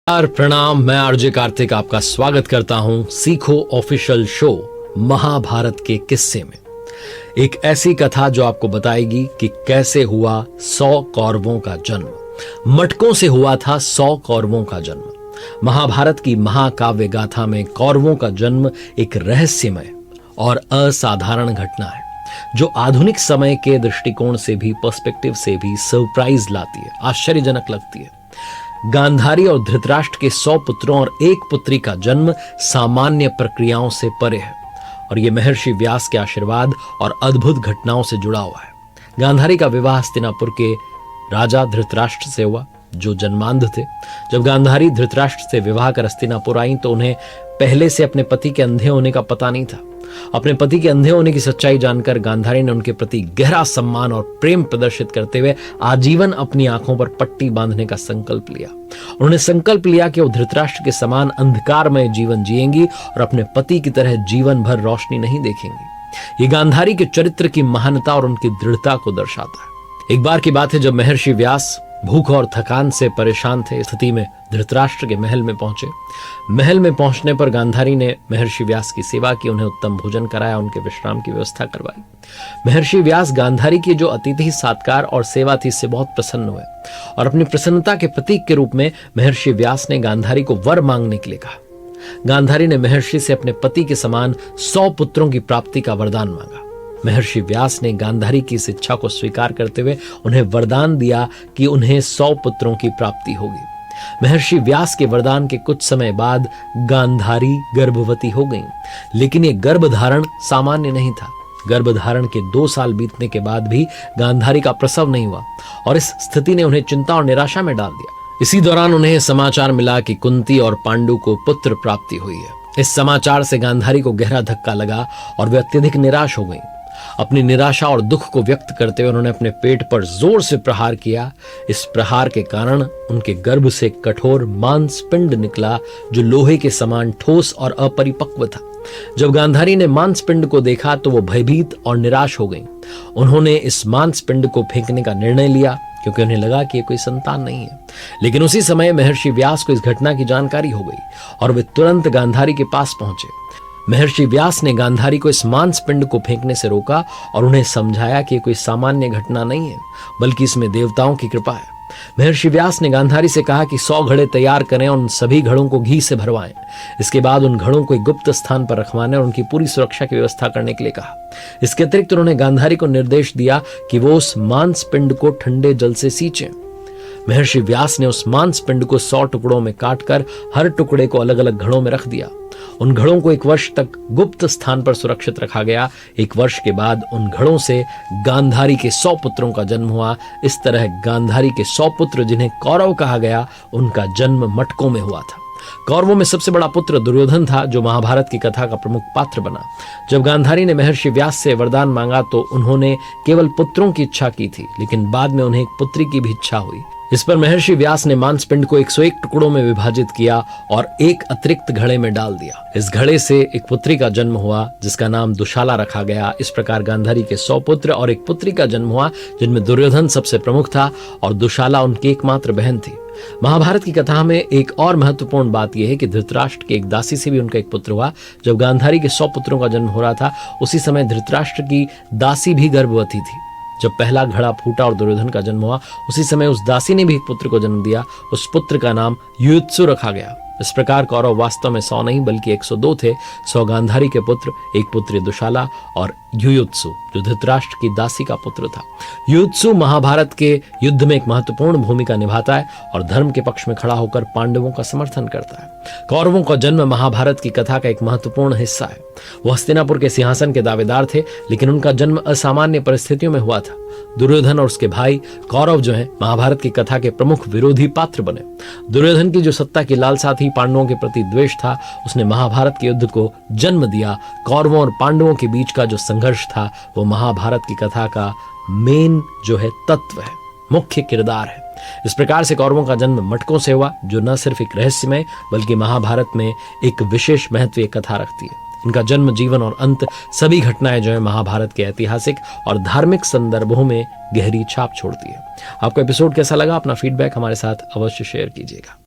प्रणाम, मैं आरजे कार्तिक आपका स्वागत करता हूं सीखो ऑफिशियल शो महाभारत के किस्से में। एक ऐसी कथा जो आपको बताएगी कि कैसे हुआ 100 कौरवों का जन्म। मटकों से हुआ था 100 कौरवों का जन्म। महाभारत की महाकाव्य गाथा में कौरवों का जन्म एक रहस्यमय और असाधारण घटना है जो आधुनिक समय के दृष्टिकोण से भी, पर्सपेक्टिव से भी सरप्राइज लाती है, आश्चर्यजनक लगती है। गांधारी और धृतराष्ट्र के 100 पुत्रों और एक पुत्री का जन्म सामान्य प्रक्रियाओं से परे है और यह महर्षि व्यास के आशीर्वाद और अद्भुत घटनाओं से जुड़ा हुआ है। गांधारी का विवाह हस्तिनापुर के राजा धृतराष्ट्र से हुआ जो जन्मांध थे। जब गांधारी धृतराष्ट्र से विवाह कर हस्तिनापुर आई तो उन्हें पहले से अपने पति के अंधे होने का पता नहीं था। अपने पति के अंधे होने की सच्चाई जानकर गांधारी ने उनके प्रति गहरा सम्मान और प्रेम प्रदर्शित करते हुए आजीवन अपनी आंखों पर पट्टी बांधने का संकल्प लिया। उन्होंने संकल्प लिया कि वो धृतराष्ट्र के समान अंधकारमय जीवन जिएंगी और अपने पति की तरह जीवन भर रोशनी नहीं देखेंगी। ये गांधारी के चरित्र की महानता और उनकी दृढ़ता को दर्शाता है। एक बार की बात है जब महर्षि व्यास भूख और थकान से परेशान थे। स्थिति में धृतराष्ट्र के महल में पहुंचे। महल में पहुंचने पर गांधारी ने महर्षि व्यास की सेवा की, उन्हें उत्तम भोजन कराया, उनके विश्राम की व्यवस्था करवाई। महर्षि व्यास गांधारी की जो अतिथि सत्कार और सेवा थी इससे बहुत प्रसन्न हुए और अपनी प्रसन्नता के प्रतीक के रूप में महर्षि व्यास ने गांधारी को वर मांगने के लिए कहा। गांधारी ने महर्षि से अपने पति के समान 100 पुत्रों की प्राप्ति का वरदान मांगा। महर्षि व्यास ने गांधारी की इस इच्छा को स्वीकार करते हुए उन्हें वरदान दिया कि उन्हें 100 पुत्रों की प्राप्ति होगी। महर्षि व्यास के वरदान के कुछ समय बाद गांधारी गर्भवती हो गईं, लेकिन यह गर्भधारण सामान्य नहीं था। गर्भधारण के 2 साल बीतने के बाद भी गांधारी का प्रसव नहीं हुआ और इस स्थिति ने उन्हें चिंता और निराशा में डाल दिया। इसी दौरान उन्हें समाचार मिला कि कुंती और पांडु को पुत्र प्राप्ति हुई है। इस समाचार से गांधारी को गहरा धक्का लगा और वे अत्यधिक निराश हो गईं। अपनी निराशा और दुख को व्यक्त करते हुए उन्होंने अपने पेट पर जोर से प्रहार किया। इस प्रहार के कारण उनके गर्भ से कठोर मांसपिंड निकला जो लोहे के समान ठोस और अपरिपक्व था। जब गांधारी ने मांसपिंड को देखा तो वो भयभीत और निराश हो गईं। उन्होंने इस मांसपिंड को फेंकने का निर्णय लिया क्योंकि उन्हें लगा कि कोई संतान नहीं है। लेकिन उसी समय महर्षि व्यास को इस घटना की जानकारी हो गई और वे तुरंत गांधारी के पास पहुंचे। महर्षि व्यास ने गांधारी को इस मांसपिंड को फेंकने से रोका और उन्हें समझाया कि कोई सामान्य घटना नहीं है बल्कि इसमें देवताओं की कृपा है। महर्षि व्यास ने गांधारी से कहा कि 100 घड़े तैयार करें और उन सभी घड़ों को घी से भरवाएं। इसके बाद उन घड़ों को एक गुप्त स्थान पर रखवाने और उनकी पूरी सुरक्षा की व्यवस्था करने के लिए कहा। इसके अतिरिक्त उन्होंने गांधारी को निर्देश दिया कि वो उस मांसपिंड को ठंडे जल से सींचे। महर्षि व्यास ने उस मांसपिंड को 100 टुकड़ों में काटकर हर टुकड़े को अलग अलग घड़ों में रख दिया। उन घड़ों को 1 वर्ष तक गुप्त स्थान पर सुरक्षित रखा गया। 1 वर्ष के बाद उन घड़ों से गांधारी के 100 पुत्रों का जन्म हुआ। इस तरह गांधारी के 100 पुत्र जिन्हें कौरव कहा गया, उनका जन्म मटकों में हुआ था। कौरवों में सबसे बड़ा पुत्र दुर्योधन था जो महाभारत की कथा का प्रमुख पात्र बना। जब गांधारी ने महर्षि व्यास से वरदान मांगा तो उन्होंने केवल पुत्रों की इच्छा की थी, लेकिन बाद में उन्हें एक पुत्री की भी इच्छा हुई। इस पर महर्षि व्यास ने मांसपिंड को 101 टुकड़ों में विभाजित किया और एक अतिरिक्त घड़े में डाल दिया। इस घड़े से एक पुत्री का जन्म हुआ जिसका नाम दुशाला रखा गया। इस प्रकार गांधारी के 100 पुत्र और एक पुत्री का जन्म हुआ जिनमें दुर्योधन सबसे प्रमुख था और दुशाला उनकी एकमात्र बहन थी। महाभारत की कथा में एक और महत्वपूर्ण बात यह है कि धृतराष्ट्र की एक दासी से भी उनका एक पुत्र हुआ। जब गांधारी के 100 पुत्रों का जन्म हो रहा था उसी समय धृतराष्ट्र की दासी भी गर्भवती थी। जब पहला घड़ा फूटा और दुर्योधन का जन्म हुआ उसी समय उस दासी ने भी एक पुत्र को जन्म दिया। उस पुत्र का नाम युयुत्सु रखा गया। इस प्रकार कौरव वास्तव में 100 नहीं बल्कि 102 थे। 100 गांधारी के पुत्र, एक पुत्री दुशाला और युयुत्सु जो धृतराष्ट्र की दासी का पुत्र था। युयुत्सु महाभारत के युद्ध में एक महत्वपूर्ण भूमिका निभाता है और धर्म के पक्ष में खड़ा होकर पांडवों का समर्थन करता है। कौरवों का जन्म महाभारत की कथा का एक महत्वपूर्ण हिस्सा है। वो हस्तिनापुर के सिंहासन के दावेदार थे, लेकिन उनका जन्म असामान्य परिस्थितियों में हुआ था। दुर्योधन और उसके भाई कौरव जो हैं महाभारत की कथा के प्रमुख विरोधी पात्र बने। दुर्योधन की जो सत्ता की लालसा थी, पांडवों के प्रति द्वेष था, उसने महाभारत के युद्ध को जन्म दिया। कौरवों और पांडवों के बीच का जो संघर्ष था वो महाभारत की कथा का मेन जो है तत्व है, मुख्य किरदार है। इस प्रकार से कौरवों का जन्म मटकों से हुआ जो न सिर्फ एक रहस्यमय बल्कि महाभारत में एक विशेष महत्व कथा रखती है। इनका जन्म, जीवन और अंत सभी घटनाएं जो है महाभारत के ऐतिहासिक और धार्मिक संदर्भों में गहरी छाप छोड़ती है। आपको एपिसोड कैसा लगा? अपना फीडबैक हमारे साथ अवश्य शेयर कीजिएगा।